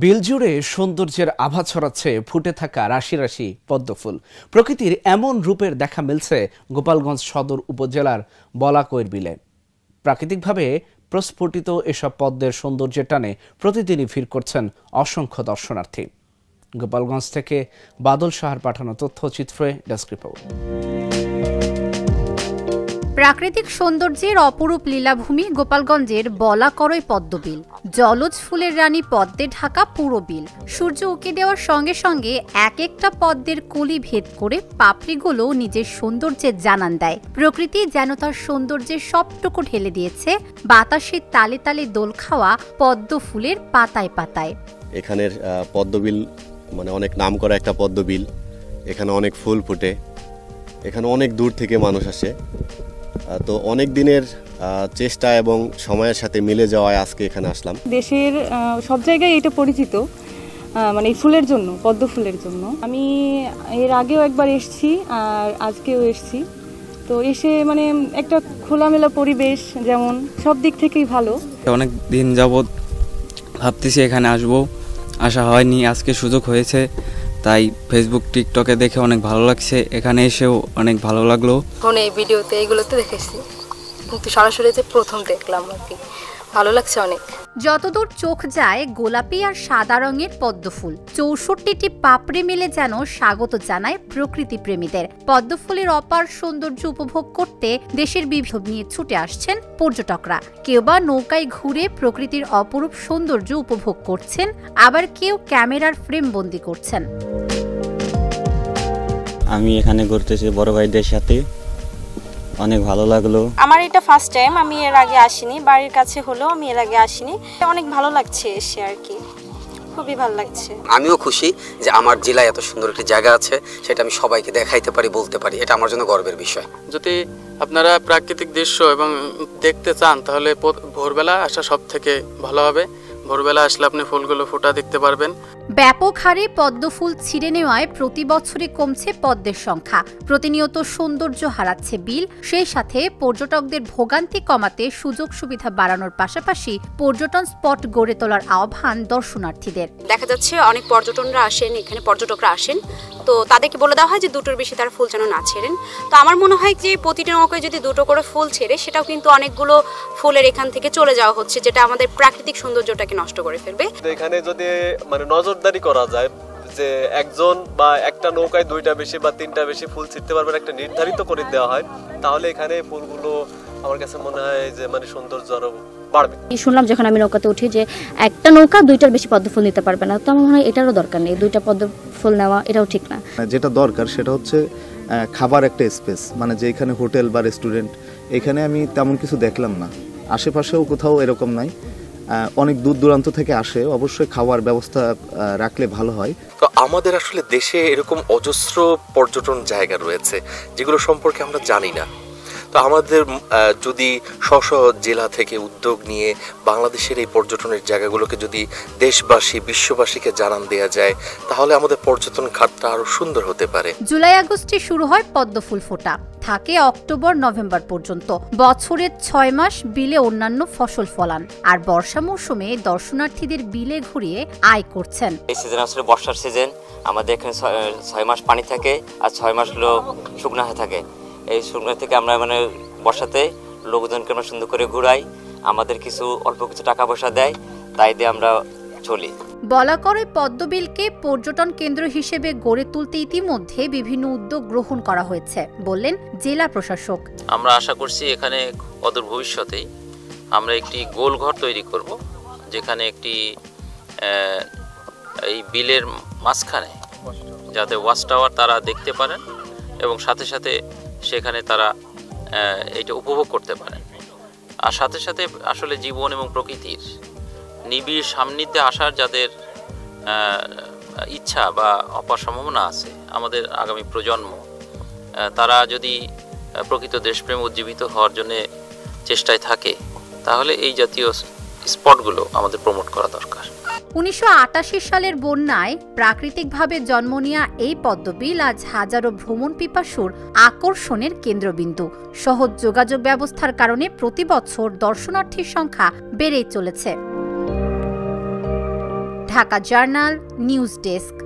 বিল জুড়ে সৌন্দর্যের আভা ছড়াচ্ছে ফুটে থাকা রাশি রাশি পদ্মফুল। প্রকৃতির এমন রূপের দেখা মিলছে গোপালগঞ্জ সদর উপজেলার বলাকৈর বিলে। প্রাকৃতিকভাবে প্রস্ফুটিত এসব পদ্মের সৌন্দর্যের টানে প্রতিদিনই ভিড় করছেন অসংখ্য দর্শনার্থী। গোপালগঞ্জ থেকে বাদল সাহার পাঠানো তথ্যচিত্রে ডেস্ক রিপোর্ট। প্রাকৃতিক সৌন্দর্যের অপরূপ লীলাভূমি গোপালগঞ্জের বলাকরই পদ্মবিল। জলজ ফুলের রানী পদ্মে ঢাকা পুরো বিল। সূর্য উঁকি দেওয়ার সঙ্গে সঙ্গে এক একটা পদ্মের কলি ভেদ করে পাপড়িগুলো নিজের সৌন্দর্যের জানান দেয়। প্রকৃতি যেন তার সৌন্দর্যের সবটুকু ঢেলে দিয়েছে বাতাসের তালে তালে দোল খাওয়া পদ্ম ফুলের পাতায় পাতায়। এখানের পদ্মবিল মানে অনেক নাম করা একটা পদ্মবিল। এখানে অনেক ফুল ফুটে, এখানে অনেক দূর থেকে মানুষ আসে। তো অনেক দিনের চেষ্টা এবং সময়ের সাথে মিলে যাওয়ায় আজকে এখানে আসলাম। দেশের সব জায়গায় এটা পরিচিত, মানে এই ফুলের জন্য, পদ্ম ফুলের জন্য। আমি এর আগেও একবার এসেছি আর আজকেও এসেছি। তো এসে মানে একটা খোলামেলা পরিবেশ, যেমন সব দিক থেকেই ভালো। অনেক দিন যাবৎ ভাবতেছি এখানে আসবো, আসা হয়নি, আজকে সুযোগ হয়েছে। তাই ফেসবুক টিকটকে দেখে অনেক ভালো লাগছে, এখানে এসেও অনেক ভালো লাগলো। ফোনে ভিডিওতে এগুলোতে দেখেছি, কিন্তু সরাসরি প্রথম দেখলাম আর কি, ভালো লাগছে অনেক। যতদূর চোখ যায় গোলাপি আর সাদা রঙের পদ্মফুল, ৬৪টি পাপড়ি মিলে যেন স্বাগত জানায় প্রকৃতি প্রেমীদের। পদ্মফুলের অপার সৌন্দর্য উপভোগ করতে দেশের বিভিন্ন নিয়ে ছুটে আসছেন পর্যটকরা। কেউ বা নৌকায় ঘুরে প্রকৃতির অপরূপ সৌন্দর্য উপভোগ করছেন, আবার কেউ ক্যামেরার ফ্রেম বন্দি করছেন। আমি এখানে ঘুরতেছি বড় ভাইদের সাথে, অনেক ভালো লাগলো। আমার এটা ফার্স্ট টাইম, আমি এর আগে আসিনি, বাড়ির কাছে হলেও আমি এর আগে আসিনি। অনেক ভালো লাগছে এসে আর কি, খুবই ভালো লাগছে। আমিও খুশি যে আমার জেলায় এত সুন্দর একটি জায়গা আছে, সেটা আমি সবাইকে দেখাইতে পারি, বলতে পারি। এটা আমার জন্য গর্বের বিষয়। যদি আপনারা প্রাকৃতিক দৃশ্য এবং দেখতে চান তাহলে ভোরবেলা আসা সব থেকে ভালো হবে। ভোরবেলা আসলে আপনি ফুলগুলো ফোটা দেখতে পারবেন। ব্যাপক হারে পদ্ম ফুল ছিঁড়ে নেওয়ায় প্রতি বছরে কমছে পদ্মের সংখ্যা। প্রতিনিয়ত সৌন্দর্য হারাচ্ছে বিল। সেই সাথে পর্যটকদের ভোগান্তি কমাতে সুযোগ সুবিধা বাড়ানোর পাশাপাশি পর্যটন স্পট গড়ে তোলার আহ্বান দর্শনার্থীদের। দেখা যাচ্ছে অনেক পর্যটকরা আসেন, এখানে পর্যটকরা আসেন, তো তাদেরকে বলে দেওয়া হয় যে দুটোর বেশি তারা ফুল যেন না ছেড়েন। তো আমার মনে হয় যে প্রতিটা নৌকায় যদি দুটো করে ফুল ছেড়ে, সেটাও কিন্তু অনেকগুলো ফুলের এখান থেকে চলে যাওয়া হচ্ছে, যেটা আমাদের প্রাকৃতিক সৌন্দর্যটাকে নষ্ট করে ফেলবে। এখানে যদি মানে নজরদারি করা যায় যে একজন বা একটা নৌকায় দুইটা বেশি বা তিনটা বেশি ফুল ছিঁড়তে পারবেন, একটা নির্ধারিত করে দেওয়া হয়, তাহলে এখানে ফুলগুলো আমার কাছে মনে হয় যে মানে সৌন্দর্য আরো বাড়বে। শুনলাম যখন আমি নৌকাতে উঠি যে একটা নৌকা দুইটার বেশি পদ্ম ফুল নিতে পারবে না, তো আমার মনে হয় এটারও দরকার নেই, দুইটা পদ্ম ফুল নেওয়া এটাও ঠিক না। যেটা দরকার সেটা হচ্ছে খাবার একটা স্পেস, মানে যে এখানে হোটেল বা রেস্টুরেন্ট, এখানে আমি তেমন কিছু দেখলাম না। আশেপাশেও কোথাও এরকম নাই, অনেক দূর দূরান্ত থেকে আসে। অবশ্যই খাওয়ার ব্যবস্থা রাখলে ভালো হয়। তো আমাদের আসলে দেশে এরকম অজস্র পর্যটন জায়গা রয়েছে যেগুলো সম্পর্কে আমরা জানি না। তো আমাদের যদি স্ব জেলা থেকে উদ্যোগ নিয়ে বাংলাদেশের এই পর্যটনের জায়গাগুলোকে যদি দেশবাসী বিশ্ববাসীকে জানান দেওয়া যায়, তাহলে আমাদের পর্যটন খাতটা আরো সুন্দর হতে পারে। জুলাই আগস্টে শুরু হয় পদ্ম ফুল ফোটা, থাকে অক্টোবর নভেম্বর পর্যন্ত। বছরের ৬ মাস বিলে অন্যান্য ফসল ফলান, আর বর্ষা মৌসুমে দর্শনার্থীদের বিলে ঘুরিয়ে আয় করছেন। এই সিজন আসলে বর্ষার সিজন, আমাদের এখানে ৬ মাস পানি থাকে আর ৬ মাস হলো শুকনো হয়ে থাকে। এই শুকনো থেকে আমরা মানে বর্ষাতে লোকজনকে আমরা সুন্দর করে ঘুরাই, আমাদের কিছু অল্প কিছু টাকা পয়সা দেয়, তাই দিয়ে আমরা চলি। বলাকরই পদ্মবিলকে পর্যটন কেন্দ্র হিসেবে গড়ে তুলতে ইতিমধ্যে বিভিন্ন উদ্যোগ গ্রহণ করা হয়েছে বললেন জেলা প্রশাসক। আমরা আশা করছি এখানে অদূর ভবিষ্যতেই আমরা একটি গোলঘর তৈরি করব, যেখানে একটি এই বিলের মাঝখানে যাতে ওয়াচ টাওয়ার তারা দেখতে পারেন এবং সাথে সাথে সেখানে তারা এটা উপভোগ করতে পারেন। আর সাথে সাথে আসলে জীবন এবং প্রকৃতির নিবিড় সান্নিধ্যে আসার যাদের ইচ্ছা বা অপার সম্ভাবনা আছে, আমাদের আগামী প্রজন্ম, তারা যদি প্রকৃত দেশপ্রেম উজ্জীবিত হওয়ার জন্য চেষ্টায় থাকে, তাহলে এই জাতীয় স্পটগুলো আমাদের প্রমোট করা দরকার। ১৯৮৮ সালের বন্যায় প্রাকৃতিকভাবে জন্ম নেয়া এই পদ্মবিল আজ হাজারো ভ্রমণ পিপাসুর আকর্ষণের কেন্দ্রবিন্দু। সহজ যোগাযোগ ব্যবস্থার কারণে প্রতি বছর দর্শনার্থীর সংখ্যা বেড়েই চলেছে। Dhaka journal news desk.